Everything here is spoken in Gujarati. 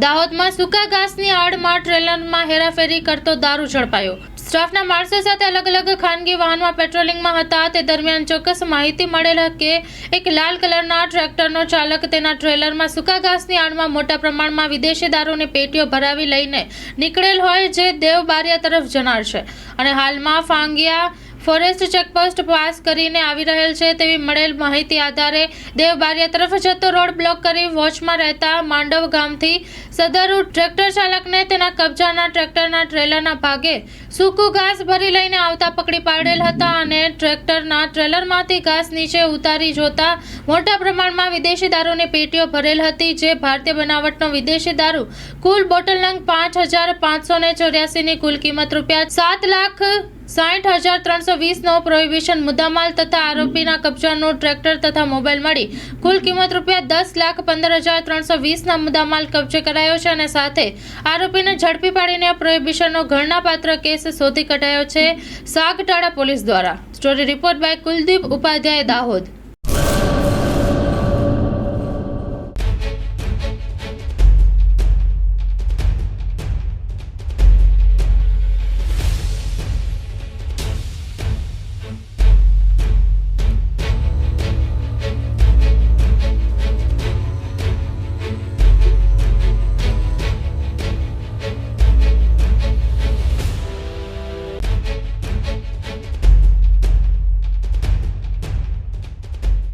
દાહોદમાં સૂકા ઘાસની આડમાં ટ્રેલરમાં હેરાફેરી કરતો દારૂ ઝડપાયો। સ્ટાફના માણસો સાથે અલગ અલગ ખાનગી વાહનમાં પેટ્રોલિંગમાં હતા। તે દરમિયાન ચોક્કસ માહિતી મળેલ કે એક લાલ કલરના ટ્રેક્ટરનો ચાલક તેના ટ્રેલરમાં સૂકા ઘાસની આડમાં મોટા પ્રમાણમાં વિદેશી દારૂની પેટીઓ ભરાવી લઈને નીકળેલ હોય, જે દેવબારિયા તરફ જનાર છે અને હાલમાં ફાંગિયા ફોરેસ્ટ ચેકપોસ્ટ પાસ કરીને આવી રહેલ છે તેવી મળેલ માહિતી આધારે દેવબારિયા તરફ જતો રોડ બ્લોક કરી વોચમાં રહેતા માંડવ ગામથી સદરુ ટ્રેક્ટર ચાલકને તેના કબજાના ટ્રેક્ટરના ટ્રેલરના ભાગે સૂકું ઘાસ ભરી લઈને આવતા પકડી પાડેલ હતા અને ટ્રેક્ટરના ટ્રેલરમાંથી ઘાસ નીચે ઉતારી જોતા મોટા પ્રમાણમાં વિદેશી દારૂની પેટીઓ ભરેલ હતી, જે ભારતીય બનાવટનો વિદેશી દારૂ કુલ બોટલ નંગ 5,584ની કુલ કિંમત ₹7,60,320 નો પ્રોહિબિશન મુદ્દામાલ તથા આરોપીના કબજાનું ટ્રેક્ટર તથા મોબાઈલ મળી કુલ કિંમત ₹10,15,320 ના મુદ્દામાલ કબજે કરાયો છે અને સાથે આરોપીને ઝડપી પાડીને પ્રોહિબિશનનો ઘરનાપાત્ર કેસ શોધી કઢાયો છે સાગટાળા પોલીસ દ્વારા। Story report by Kuldeep Upadhyay, Dahod.